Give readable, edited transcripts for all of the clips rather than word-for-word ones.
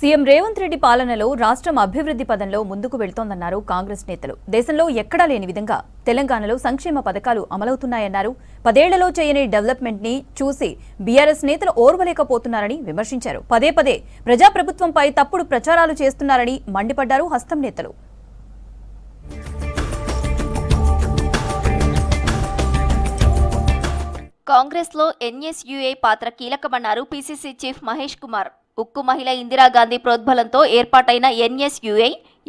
CM Revanth Reddy పాలనలో రాష్ట్రం అభివృద్ధి పదంలో ముందుకు వెళ్తోందన్నారు కాంగ్రెస్ నేతలు. దేశంలో ఎక్కడా లేని విధంగా తెలంగాణలో సంక్షేమ పథకాలు అమలవుతున్నాయన్నారు. 10 ఏళ్లలో చేయని డెవలప్మెంట్ ని చూసి బీఆర్ఎస్ నేతలు ఓర్వలేకపోతున్నారని విమర్శించారు. పదే పదే ప్రజాప్రభుత్వంపై తప్పుడు ప్రచారాలు చేస్తున్నారని మండిపడ్డారు హస్తం నేతలు. కాంగ్రెస్ లో ఎన్ఎస్యుఐ పాత్ర కీలకమన్నారు పీసీసీ చీఫ్ మహేష్ కుమార్. ఉక్కు మహిళ ఇందిరాగాంధీ ప్రోద్బలంతో ఏర్పాటైన ఎన్ఎస్యుఐ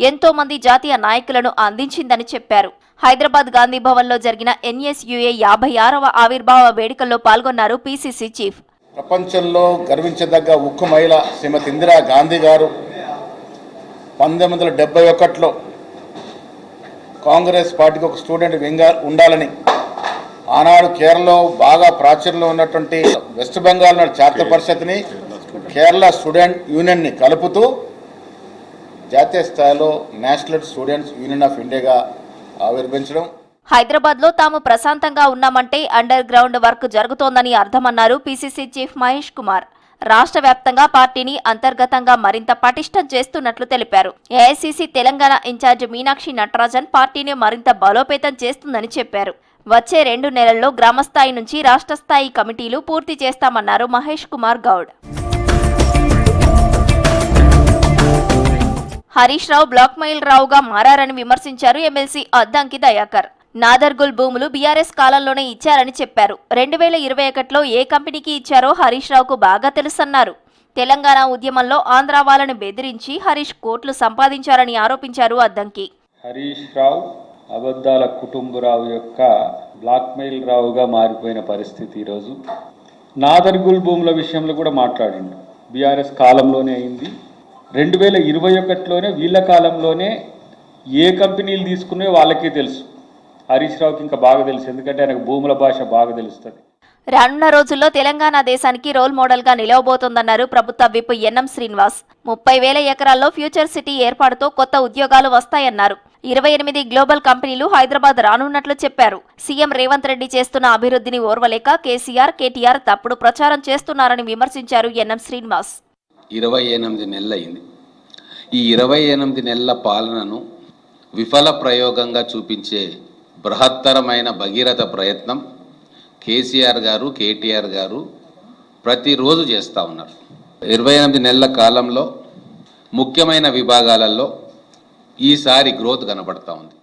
ఎంతో మంది జాతీయ నాయకులను అందించిందని చెప్పారు. హైదరాబాద్ గాంధీ భవన్లో జరిగిన ఎన్ఎస్యుఐ 56వ ఆవిర్భావ వేడుకల్లో పాల్గొన్నారు పీసీసీ చీఫ్. ప్రపంచంలో గర్వించదగ్గ ఉక్కు మహిళ శ్రీమతి ఇందిరాగాంధీ గారు 1971లో కాంగ్రెస్ పార్టీకి ఒక స్టూడెంట్ వింగ్ ఉండాలని ఆనాడు కేరళలో బాగా ప్రాచుర్యంలో ఉన్నటువంటి వెస్ట్ బెంగాల్ ఛాత్ర పరిషత్ని కేరళ స్టూడెంట్ యూనియన్ని కలుపుతూ జాతీయ స్థాయిలో నేషనల్ స్టూడెంట్స్ యూనియన్ ఆఫ్ ఇండియాగా ఆవిర్భవించడం. హైదరాబాద్ లో తాము ప్రశాంతంగా ఉన్నామంటే అండర్ గ్రౌండ్ వర్క్ జరుగుతోందని అర్థమన్నారు పీసీసీ చీఫ్ మహేష్ కుమార్. రాష్ట్ర వ్యాప్తంగా పార్టీని అంతర్గతంగా మరింత పటిష్టం చేస్తున్నట్లు తెలిపారు. ఏఐసీసీ తెలంగాణ ఇన్ఛార్జ్ మీనాక్షి నటరాజన్ పార్టీని మరింత బలోపేతం చేస్తుందని చెప్పారు. వచ్చే 2 నెలల్లో గ్రామస్థాయి నుంచి రాష్ట్ర స్థాయి కమిటీలు పూర్తి చేస్తామన్నారు మహేష్ కుమార్ గౌడ్. హరీష్ రావు బ్లాక్ మెయిల్ రావుగా మారని విమర్శించారు ఎమ్మెల్సీ అద్దంకి దయాకర్. నాదర్గుల్ భూములు బీఆర్ఎస్ కాలంలోనే ఇచ్చారని చెప్పారు. 2021లో ఏ కంపెనీకి ఇచ్చారో హరీష్ రావుకు బాగా తెలుసన్నారు. తెలంగాణ ఉద్యమంలో ఆంధ్ర వాళ్ళని బెదిరించి హరీష్ కోట్లు సంపాదించారని ఆరోపించారు అద్దంకి. హరీష్ రావు అబద్ధాల కుటుంబరావు యొక్క బ్లాక్మెయిల్ రావుగా మారిపోయిన పరిస్థితి ఈరోజు. నాదర్గుల్ భూముల విషయంలో కూడా మాట్లాడిండు. బీఆర్ఎస్ కాలంలోనే అయింది. 2021లోనే వీళ్ళ కాలంలోనే ఏ కంపెనీలు తీసుకున్నాయో వాళ్ళకే తెలుసు. హరీష్ రావుకి ఇంకా బాగా తెలుసు, ఎందుకంటే ఆయనకు భూముల భాష బాగా తెలుస్తుంది. రానున్న రోజుల్లో తెలంగాణ దేశానికి రోల్ మోడల్ గా నిలవబోతోందన్నారు ప్రభుత్వ విప్ ఎన్ఎం శ్రీనివాస్. 30,000 ఎకరాల్లో ఫ్యూచర్ సిటీ ఏర్పాటుతో కొత్త ఉద్యోగాలు వస్తాయన్నారు. 28 గ్లోబల్ కంపెనీలు హైదరాబాద్ రానున్నట్లు చెప్పారు. సీఎం రేవంత్ రెడ్డి చేస్తున్న అభివృద్ధిని ఓర్వలేక కేసీఆర్, కేటీఆర్ తప్పుడు ప్రచారం చేస్తున్నారని విమర్శించారు ఎన్ఎం శ్రీనివాస్. 28 నెలలైంది. ఈ 28 నెలల పాలనను విఫల ప్రయోగంగా చూపించే బృహత్తరమైన భగీరథ ప్రయత్నం కేసీఆర్ గారు, కేటీఆర్ గారు ప్రతిరోజు చేస్తూ ఉన్నారు. 28 నెలల కాలంలో ముఖ్యమైన విభాగాలలో ఈసారి గ్రోత్ కనబడతా ఉంది.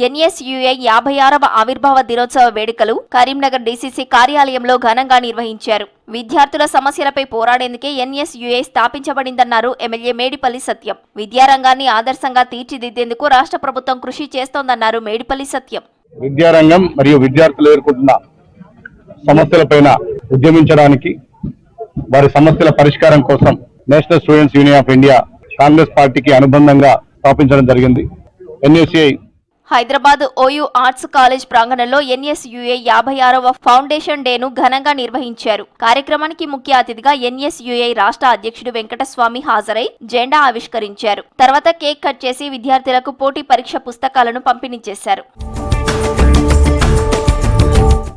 ఎన్ఎస్యుఐ 56వ ఆవిర్భావ దినోత్సవ వేడుకలు కరీంనగర్ డీసీసీ కార్యాలయంలో ఘనంగా నిర్వహించారు. విద్యార్థుల సమస్యలపై పోరాడేందుకే ఎన్ఎస్యుఐ స్థాపించబడిందన్నారు ఎమ్మెల్యే మేడిపల్లి సత్యం. విద్యారంగాన్ని ఆదర్శంగా తీర్చిదిద్దేందుకు రాష్ట్ర ప్రభుత్వం కృషి చేస్తోందన్నారు మేడిపల్లి సత్యం. విద్యారంగం మరియు విద్యార్థులు ఎదుర్కొంటున్న సమస్యలపైన ఉద్యమించడానికి, వారి సమస్యల పరిష్కారం కోసం national students union of India Congress పార్టీకి అనుబంధంగా స్థాపించడం జరిగింది. NSUI Hyderabad OU arts college ప్రాంగణంలో ఎన్ఎస్యుఐ 56వ ఫౌండేషన్ డేను ఘనంగా నిర్వహించారు. కార్యక్రమానికి ముఖ్య అతిథిగా ఎన్ఎస్యుఐ రాష్ట్ర అధ్యక్షుడు వెంకటస్వామి హాజరై జెండా ఆవిష్కరించారు. తర్వాత కేక్ కట్ చేసి విద్యార్థులకు పోటీ పరీక్ష పుస్తకాలను పంపిణీ చేశారు.